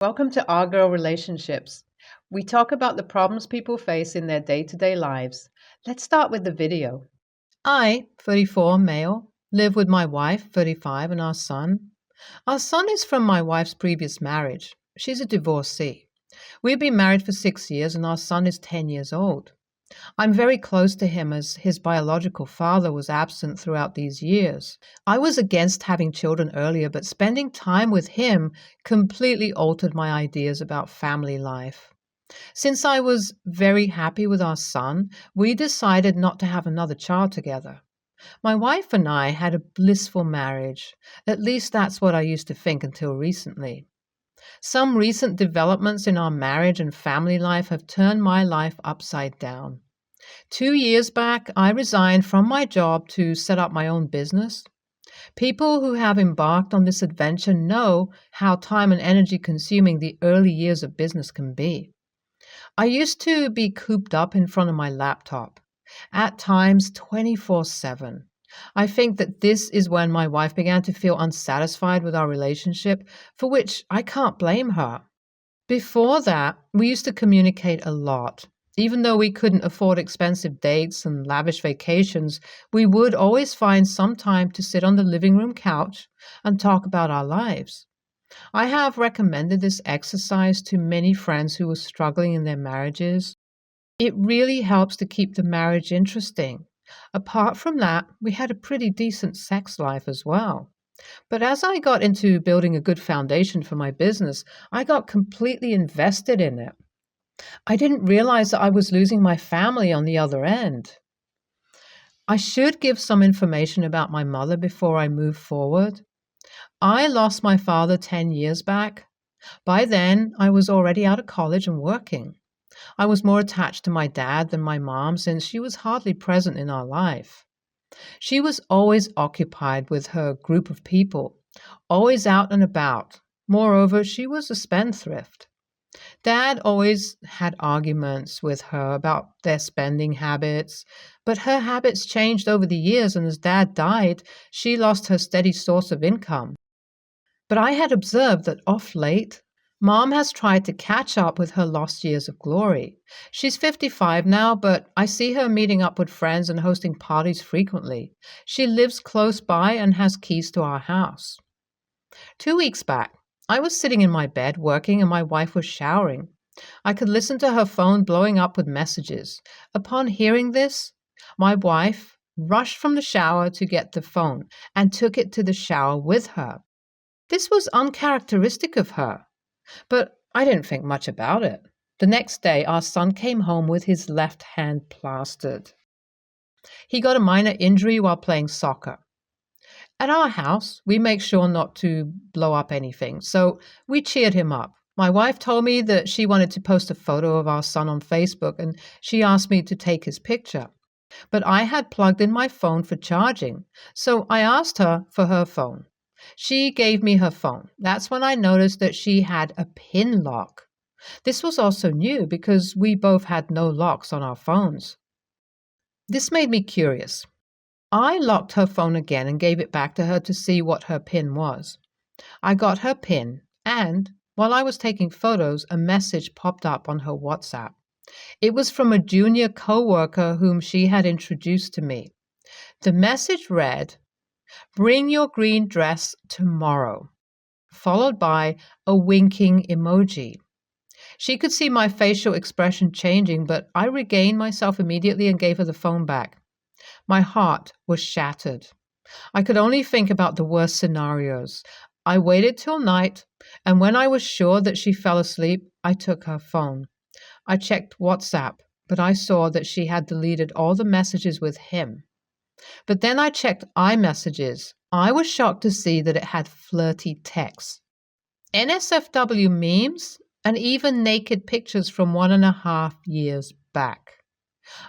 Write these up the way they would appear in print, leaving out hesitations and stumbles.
Welcome to Our Girl Relationships. We talk about the problems people face in their day to day lives. Let's start with the video. I, 34, male, live with my wife, 35, and our son. Our son is from my wife's previous marriage. She's a divorcee. We've been married for 6 years, and our son is 10 years old. I'm very close to him as his biological father was absent throughout these years. I was against having children earlier, but spending time with him completely altered my ideas about family life. Since I was very happy with our son, we decided not to have another child together. My wife and I had a blissful marriage. At least that's what I used to think until recently. Some recent developments in our marriage and family life have turned my life upside down. 2 years back, I resigned from my job to set up my own business. People who have embarked on this adventure know how time and energy consuming the early years of business can be. I used to be cooped up in front of my laptop, at times 24/7. I think that this is when my wife began to feel unsatisfied with our relationship, for which I can't blame her. Before that, we used to communicate a lot. Even though we couldn't afford expensive dates and lavish vacations, we would always find some time to sit on the living room couch and talk about our lives. I have recommended this exercise to many friends who are struggling in their marriages. It really helps to keep the marriage interesting. Apart from that, we had a pretty decent sex life as well. But as I got into building a good foundation for my business, I got completely invested in it. I didn't realize that I was losing my family on the other end. I should give some information about my mother before I move forward. I lost my father 10 years back. By then, I was already out of college and working. I was more attached to my dad than my mom since she was hardly present in our life. She was always occupied with her group of people, always out and about. Moreover, she was a spendthrift. Dad always had arguments with her about their spending habits, but her habits changed over the years, and as Dad died, she lost her steady source of income. But I had observed that off late, Mom has tried to catch up with her lost years of glory. She's 55 now, but I see her meeting up with friends and hosting parties frequently. She lives close by and has keys to our house. 2 weeks back, I was sitting in my bed working and my wife was showering. I could listen to her phone blowing up with messages. Upon hearing this, my wife rushed from the shower to get the phone and took it to the shower with her. This was uncharacteristic of her, but I didn't think much about it. The next day, our son came home with his left hand plastered. He got a minor injury while playing soccer. At our house, we make sure not to blow up anything, so we cheered him up. My wife told me that she wanted to post a photo of our son on Facebook, and she asked me to take his picture. But I had plugged in my phone for charging, so I asked her for her phone. She gave me her phone. That's when I noticed that she had a PIN lock. This was also new because we both had no locks on our phones. This made me curious. I locked her phone again and gave it back to her to see what her PIN was. I got her PIN, and while I was taking photos, a message popped up on her WhatsApp. It was from a junior coworker whom she had introduced to me. The message read, "Bring your green dress tomorrow," followed by a winking emoji. She could see my facial expression changing, but I regained myself immediately and gave her the phone back. My heart was shattered. I could only think about the worst scenarios. I waited till night, and when I was sure that she fell asleep, I took her phone. I checked WhatsApp, but I saw that she had deleted all the messages with him. But then I checked iMessages. I was shocked to see that it had flirty texts, NSFW memes, and even naked pictures from 1.5 years back.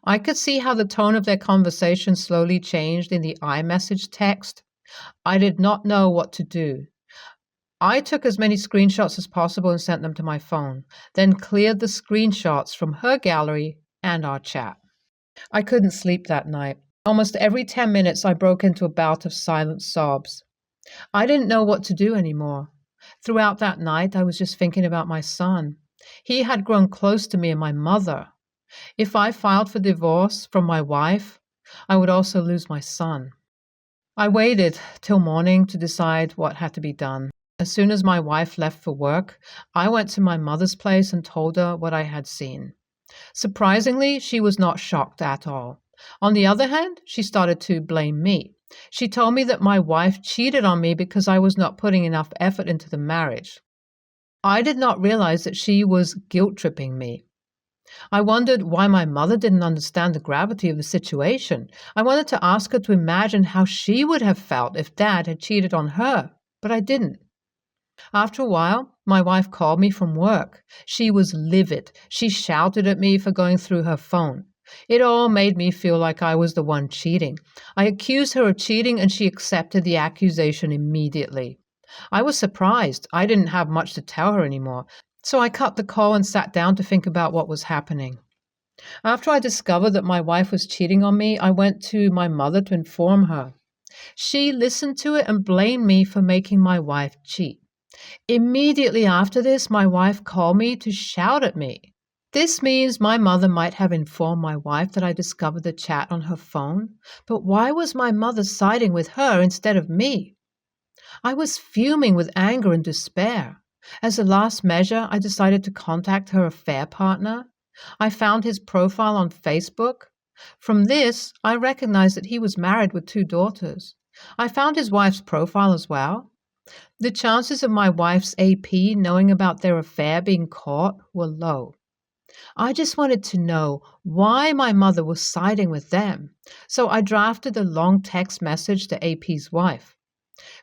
I could see how the tone of their conversation slowly changed in the iMessage text. I did not know what to do. I took as many screenshots as possible and sent them to my phone, then cleared the screenshots from her gallery and our chat. I couldn't sleep that night. Almost every 10 minutes, I broke into a bout of silent sobs. I didn't know what to do anymore. Throughout that night, I was just thinking about my son. He had grown close to me and my mother. If I filed for divorce from my wife, I would also lose my son. I waited till morning to decide what had to be done. As soon as my wife left for work, I went to my mother's place and told her what I had seen. Surprisingly, she was not shocked at all. On the other hand, she started to blame me. She told me that my wife cheated on me because I was not putting enough effort into the marriage. I did not realize that she was guilt-tripping me. I wondered why my mother didn't understand the gravity of the situation. I wanted to ask her to imagine how she would have felt if Dad had cheated on her, but I didn't. After a while, my wife called me from work. She was livid. She shouted at me for going through her phone. It all made me feel like I was the one cheating. I accused her of cheating and she accepted the accusation immediately. I was surprised. I didn't have much to tell her anymore, so I cut the call and sat down to think about what was happening. After I discovered that my wife was cheating on me, I went to my mother to inform her. She listened to it and blamed me for making my wife cheat. Immediately after this, my wife called me to shout at me. This means my mother might have informed my wife that I discovered the chat on her phone, but why was my mother siding with her instead of me? I was fuming with anger and despair. As a last measure, I decided to contact her affair partner. I found his profile on Facebook. From this, I recognized that he was married with 2 daughters. I found his wife's profile as well. The chances of my wife's AP knowing about their affair being caught were low. I just wanted to know why my mother was siding with them, so I drafted a long text message to AP's wife.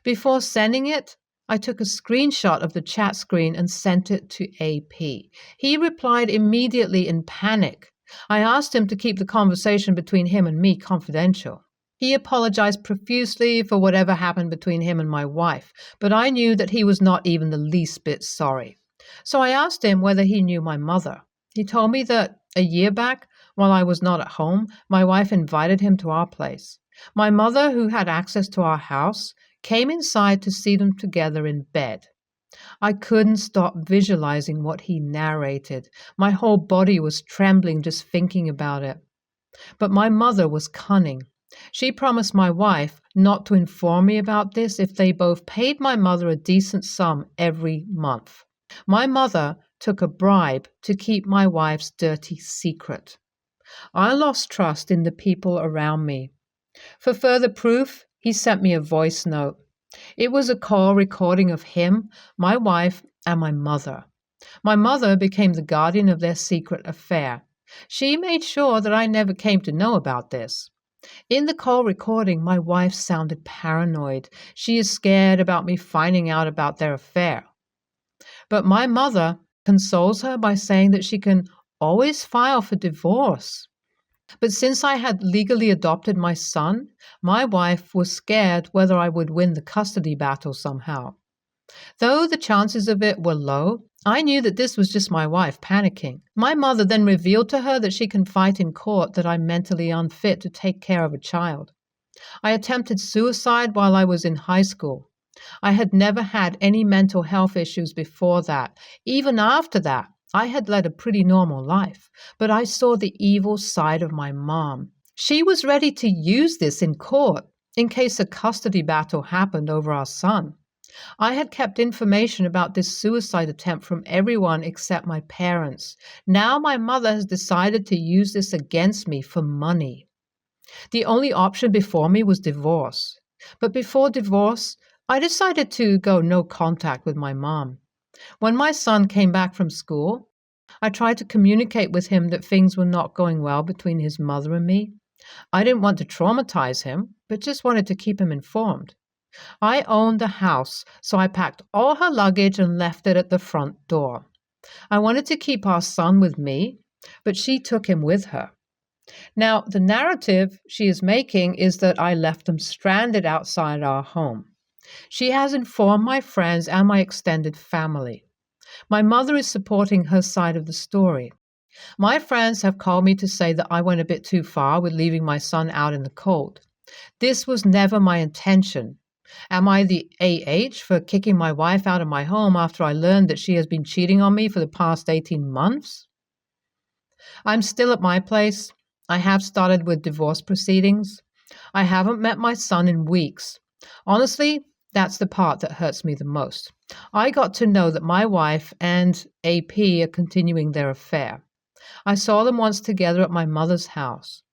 Before sending it, I took a screenshot of the chat screen and sent it to AP. He replied immediately in panic. I asked him to keep the conversation between him and me confidential. He apologized profusely for whatever happened between him and my wife, but I knew that he was not even the least bit sorry. So I asked him whether he knew my mother. He told me that a year back, while I was not at home, my wife invited him to our place. My mother, who had access to our house, came inside to see them together in bed. I couldn't stop visualizing what he narrated. My whole body was trembling just thinking about it. But my mother was cunning. She promised my wife not to inform me about this if they both paid my mother a decent sum every month. My mother took a bribe to keep my wife's dirty secret. I lost trust in the people around me. For further proof, he sent me a voice note. It was a call recording of him, my wife, and my mother. My mother became the guardian of their secret affair. She made sure that I never came to know about this. In the call recording, my wife sounded paranoid. She is scared about me finding out about their affair. But my mother consoles her by saying that she can always file for divorce. But since I had legally adopted my son, my wife was scared whether I would win the custody battle somehow. Though the chances of it were low, I knew that this was just my wife panicking. My mother then revealed to her that she can fight in court that I'm mentally unfit to take care of a child. I attempted suicide while I was in high school. I had never had any mental health issues before that. Even after that, I had led a pretty normal life, but I saw the evil side of my mom. She was ready to use this in court in case a custody battle happened over our son. I had kept information about this suicide attempt from everyone except my parents. Now my mother has decided to use this against me for money. The only option before me was divorce. But before divorce, I decided to go no contact with my mom. When my son came back from school, I tried to communicate with him that things were not going well between his mother and me. I didn't want to traumatize him, but just wanted to keep him informed. I owned the house, so I packed all her luggage and left it at the front door. I wanted to keep our son with me, but she took him with her. Now, the narrative she is making is that I left them stranded outside our home. She has informed my friends and my extended family. My mother is supporting her side of the story. My friends have called me to say that I went a bit too far with leaving my son out in the cold. This was never my intention. Am I the AH for kicking my wife out of my home after I learned that she has been cheating on me for the past 18 months? I'm still at my place. I have started with divorce proceedings. I haven't met my son in weeks. Honestly, that's the part that hurts me the most. I got to know that my wife and AP are continuing their affair. I saw them once together at my mother's house,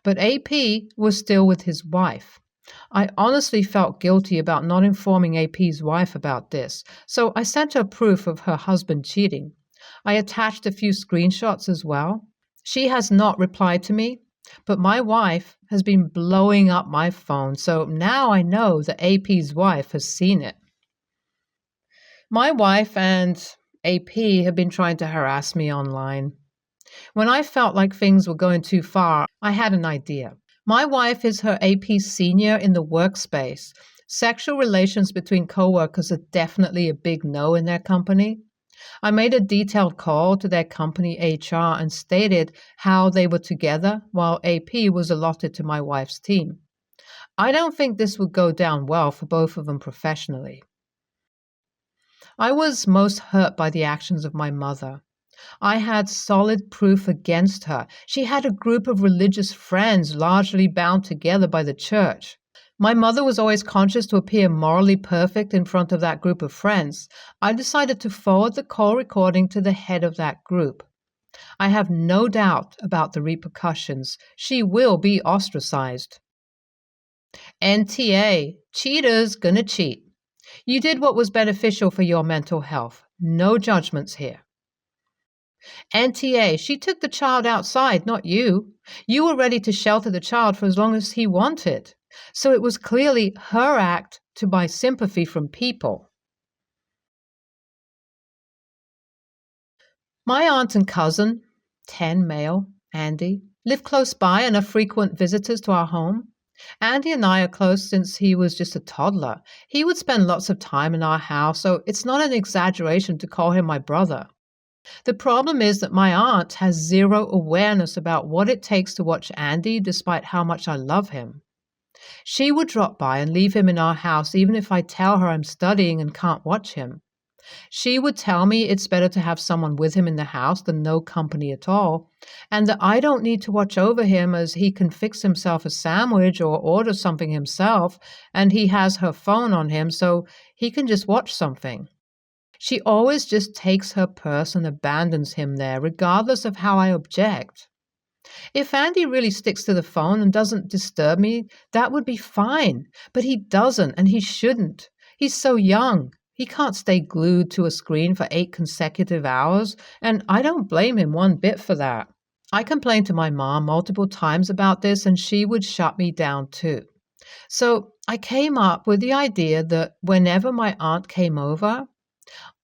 but AP was still with his wife. I honestly felt guilty about not informing AP's wife about this, so I sent her proof of her husband cheating. I attached a few screenshots as well. She has not replied to me, but my wife has been blowing up my phone, so now I know that AP's wife has seen it. My wife and AP have been trying to harass me online. When I felt like things were going too far, I had an idea. My wife is her AP senior in the workspace. Sexual relations between coworkers are definitely a big no in their company. I made a detailed call to their company HR and stated how they were together while AP was allotted to my wife's team. I don't think this would go down well for both of them professionally. I was most hurt by the actions of my mother. I had solid proof against her. She had a group of religious friends largely bound together by the church. My mother was always conscious to appear morally perfect in front of that group of friends. I decided to forward the call recording to the head of that group. I have no doubt about the repercussions. She will be ostracized. NTA, cheaters gonna cheat. You did what was beneficial for your mental health. No judgments here. NTA, she took the child outside, not you. You were ready to shelter the child for as long as he wanted. So it was clearly her act to buy sympathy from people. My aunt and cousin, 10 male, Andy, live close by and are frequent visitors to our home. Andy and I are close since he was just a toddler. He would spend lots of time in our house, so it's not an exaggeration to call him my brother. The problem is that my aunt has zero awareness about what it takes to watch Andy despite how much I love him. She would drop by and leave him in our house even if I tell her I'm studying and can't watch him. She would tell me it's better to have someone with him in the house than no company at all, and that I don't need to watch over him as he can fix himself a sandwich or order something himself, and he has her phone on him so he can just watch something. She always just takes her purse and abandons him there, regardless of how I object. If Andy really sticks to the phone and doesn't disturb me, that would be fine. But he doesn't, and he shouldn't. He's so young. He can't stay glued to a screen for 8 consecutive hours, and I don't blame him one bit for that. I complained to my mom multiple times about this, and she would shut me down too. So I came up with the idea that whenever my aunt came over,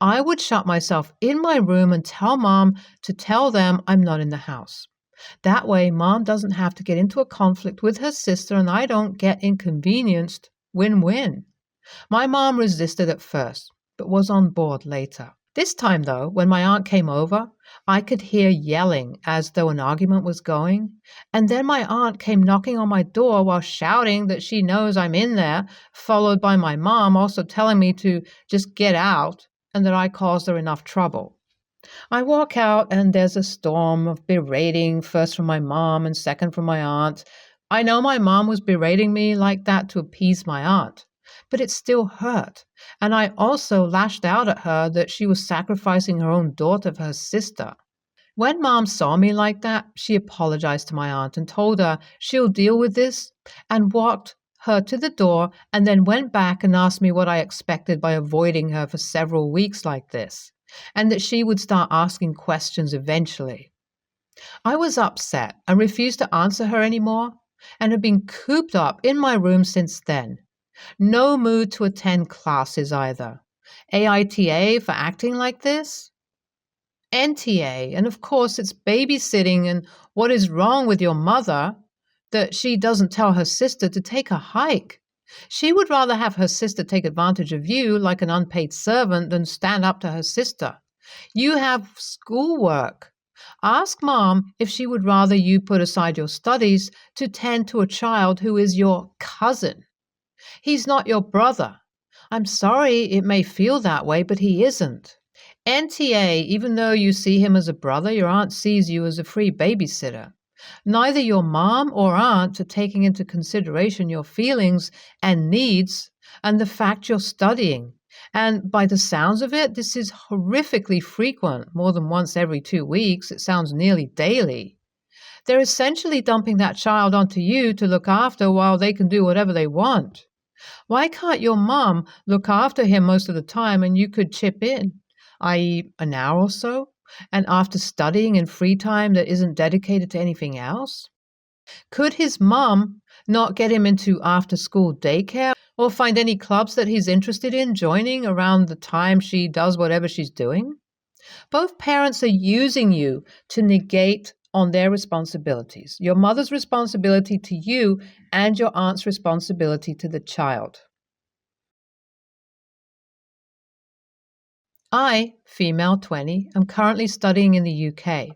I would shut myself in my room and tell Mom to tell them I'm not in the house. That way, Mom doesn't have to get into a conflict with her sister and I don't get inconvenienced. Win-win. My mom resisted at first, but was on board later. This time, though, when my aunt came over, I could hear yelling as though an argument was going, and then my aunt came knocking on my door while shouting that she knows I'm in there, followed by my mom also telling me to just get out and that I caused her enough trouble. I walk out and there's a storm of berating, first from my mom and second from my aunt. I know my mom was berating me like that to appease my aunt, but it still hurt. And I also lashed out at her that she was sacrificing her own daughter for her sister. When Mom saw me like that, she apologized to my aunt and told her she'll deal with this and walked her to the door and then went back and asked me what I expected by avoiding her for several weeks like this, and that she would start asking questions eventually. I was upset and refused to answer her anymore and have been cooped up in my room since then. No mood to attend classes either. AITA for acting like this? NTA, and of course it's babysitting and what is wrong with your mother that she doesn't tell her sister to take a hike. She would rather have her sister take advantage of you like an unpaid servant than stand up to her sister. You have schoolwork. Ask Mom if she would rather you put aside your studies to tend to a child who is your cousin. He's not your brother. I'm sorry it may feel that way, but he isn't. NTA, even though you see him as a brother, your aunt sees you as a free babysitter. Neither your mom or aunt are taking into consideration your feelings and needs and the fact you're studying. And by the sounds of it, this is horrifically frequent, more than once every 2 weeks. It sounds nearly daily. They're essentially dumping that child onto you to look after while they can do whatever they want. Why can't your mom look after him most of the time and you could chip in, i.e., an hour or so? And after studying in free time that isn't dedicated to anything else? Could his mom not get him into after school daycare or find any clubs that he's interested in joining around the time she does whatever she's doing? Both parents are using you to negate on their responsibilities, your mother's responsibility to you and your aunt's responsibility to the child. I, female 20, am currently studying in the UK.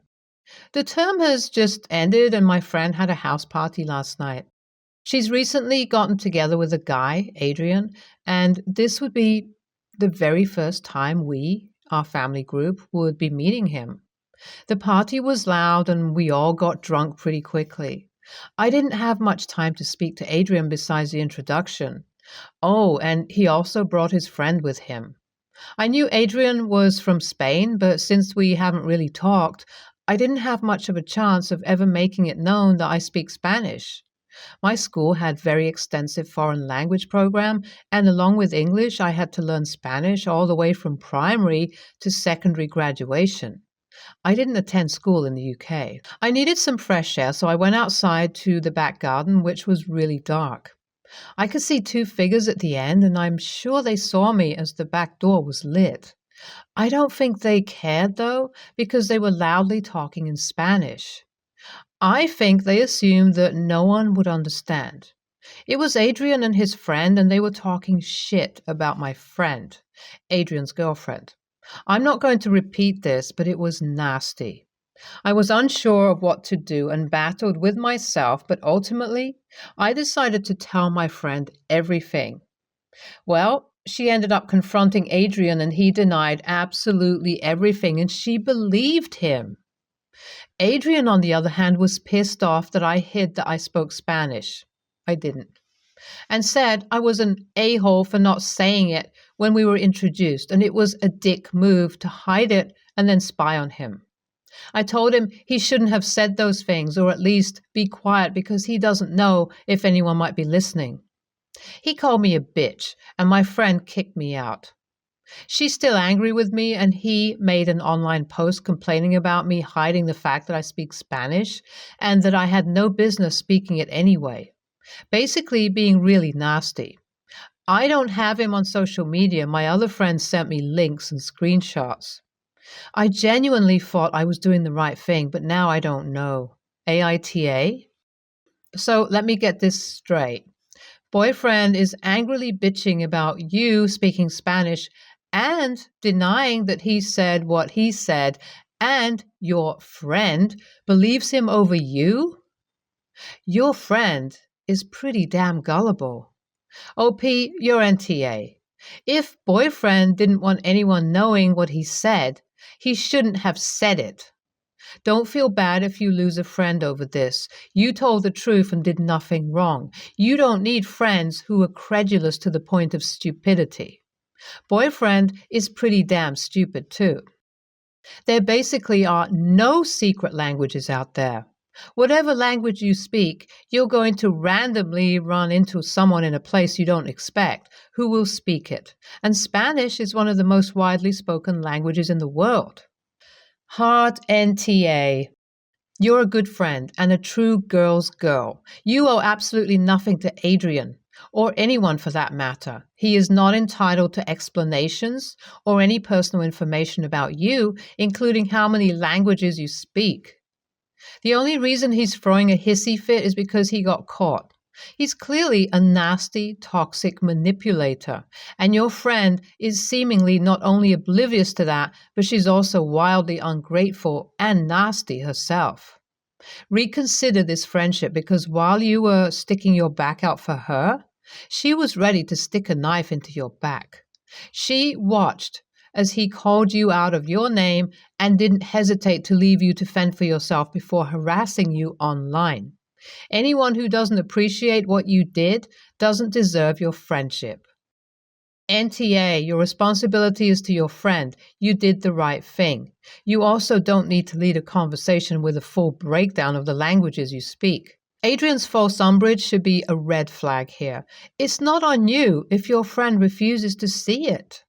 The term has just ended and my friend had a house party last night. She's recently gotten together with a guy, Adrian, and this would be the very first time we, our family group, would be meeting him. The party was loud and we all got drunk pretty quickly. I didn't have much time to speak to Adrian besides the introduction. Oh, and he also brought his friend with him. I knew Adrian was from Spain, but since we haven't really talked, I didn't have much of a chance of ever making it known that I speak Spanish. My school had very extensive foreign language program, and along with English, I had to learn Spanish all the way from primary to secondary graduation. I didn't attend school in the UK. I needed some fresh air, so I went outside to the back garden, which was really dark. I could see two figures at the end, and I'm sure they saw me as the back door was lit. I don't think they cared, though, because they were loudly talking in Spanish. I think they assumed that no one would understand. It was Adrian and his friend, and they were talking shit about my friend, Adrian's girlfriend. I'm not going to repeat this, but it was nasty. I was unsure of what to do and battled with myself, but ultimately, I decided to tell my friend everything. Well, she ended up confronting Adrian and he denied absolutely everything and she believed him. Adrian, on the other hand, was pissed off that I hid that I spoke Spanish. I didn't. And said I was an a-hole for not saying it when we were introduced, and it was a dick move to hide it and then spy on him. I told him he shouldn't have said those things, or at least be quiet because he doesn't know if anyone might be listening. He called me a bitch, and my friend kicked me out. She's still angry with me, and he made an online post complaining about me hiding the fact that I speak Spanish and that I had no business speaking it anyway. Basically, being really nasty. I don't have him on social media. My other friends sent me links and screenshots. I genuinely thought I was doing the right thing, but now I don't know. AITA? So let me get this straight. Boyfriend is angrily bitching about you speaking Spanish and denying that he said what he said, and your friend believes him over you? Your friend is pretty damn gullible. OP, you're NTA. If boyfriend didn't want anyone knowing what he said, he shouldn't have said it. Don't feel bad if you lose a friend over this. You told the truth and did nothing wrong. You don't need friends who are credulous to the point of stupidity. Boyfriend is pretty damn stupid too. There basically are no secret languages out there. Whatever language you speak, you're going to randomly run into someone in a place you don't expect who will speak it. And Spanish is one of the most widely spoken languages in the world. Hard NTA. You're a good friend and a true girl's girl. You owe absolutely nothing to Adrian, or anyone for that matter. He is not entitled to explanations or any personal information about you, including how many languages you speak. The only reason he's throwing a hissy fit is because he got caught. He's clearly a nasty, toxic manipulator, and your friend is seemingly not only oblivious to that, but she's also wildly ungrateful and nasty herself. Reconsider this friendship because while you were sticking your back out for her, She was ready to stick a knife into your back. She watched as he called you out of your name and didn't hesitate to leave you to fend for yourself before harassing you online. Anyone who doesn't appreciate what you did doesn't deserve your friendship. NTA, your responsibility is to your friend. You did the right thing. You also don't need to lead a conversation with a full breakdown of the languages you speak. Adrian's false umbrage should be a red flag here. It's not on you if your friend refuses to see it.